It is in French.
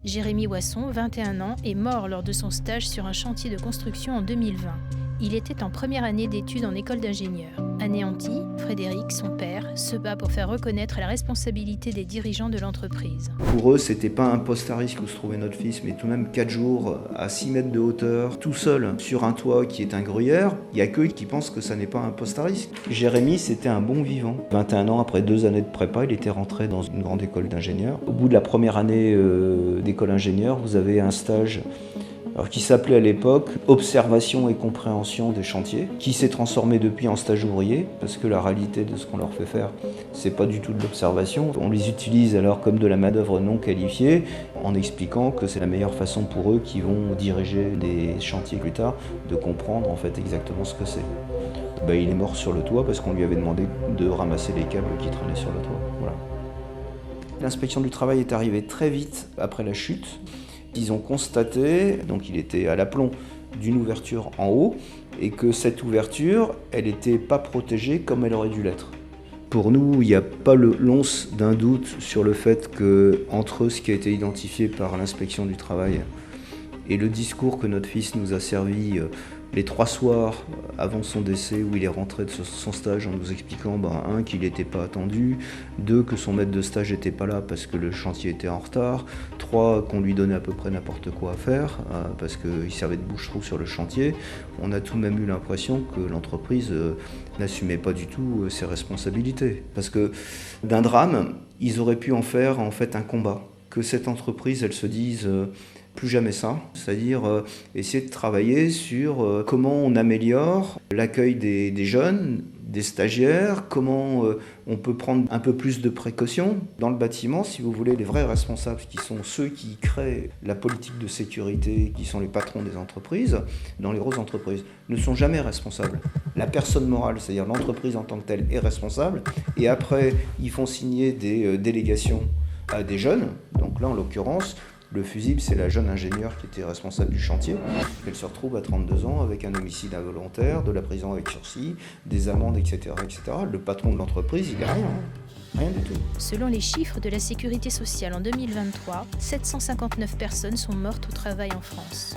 Jérémy Wasson, 21 ans, est mort lors de son stage sur un chantier de construction en 2020. Il était en première année d'études en école d'ingénieur. Anéanti, Frédéric, son père, se bat pour faire reconnaître la responsabilité des dirigeants de l'entreprise. Pour eux, c'était pas un poste à risque où se trouvait notre fils, mais tout de même 4 jours à 6 mètres de hauteur, tout seul, sur un toit qui est un gruyère. Il n'y a qu'eux qui pensent que ça n'est pas un poste à risque. Jérémy, c'était un bon vivant. 21 ans, après 2 années de prépa, il était rentré dans une grande école d'ingénieur. Au bout de la première année d'école ingénieur, vous avez un stage qui s'appelait à l'époque Observation et compréhension des chantiers, qui s'est transformé depuis en stage ouvrier, parce que la réalité de ce qu'on leur fait faire, c'est pas du tout de l'observation. On les utilise alors comme de la main-d'œuvre non qualifiée, en expliquant que c'est la meilleure façon pour eux qui vont diriger des chantiers plus tard, de comprendre en fait exactement ce que c'est. Il est mort sur le toit parce qu'on lui avait demandé de ramasser les câbles qui traînaient sur le toit. Voilà. L'inspection du travail est arrivée très vite après la chute. Ils ont constaté, donc il était à l'aplomb d'une ouverture en haut, et que cette ouverture, elle n'était pas protégée comme elle aurait dû l'être. Pour nous, il n'y a pas l'once d'un doute sur le fait que, entre ce qui a été identifié par l'inspection du travail et le discours que notre fils nous a servi les 3 soirs avant son décès, où il est rentré de son stage en nous expliquant, qu'il n'était pas attendu, 2, que son maître de stage n'était pas là parce que le chantier était en retard, 3, qu'on lui donnait à peu près n'importe quoi à faire, parce qu'il servait de bouche-trou sur le chantier. On a tout de même eu l'impression que l'entreprise n'assumait pas du tout ses responsabilités. Parce que d'un drame, ils auraient pu en faire en fait un combat. Que cette entreprise, elle se dise plus jamais ça, c'est-à-dire essayer de travailler sur comment on améliore l'accueil des jeunes, des stagiaires, comment on peut prendre un peu plus de précautions. Dans le bâtiment, si vous voulez, les vrais responsables, qui sont ceux qui créent la politique de sécurité, qui sont les patrons des entreprises, dans les grosses entreprises, ne sont jamais responsables. La personne morale, c'est-à-dire l'entreprise en tant que telle, est responsable, et après, ils font signer des délégations à des jeunes. Donc là, en l'occurrence, le fusible, c'est la jeune ingénieure qui était responsable du chantier. Elle se retrouve à 32 ans avec un homicide involontaire, de la prison avec sursis, des amendes, etc., etc. Le patron de l'entreprise, il n'a rien du tout. Selon les chiffres de la Sécurité sociale en 2023, 759 personnes sont mortes au travail en France.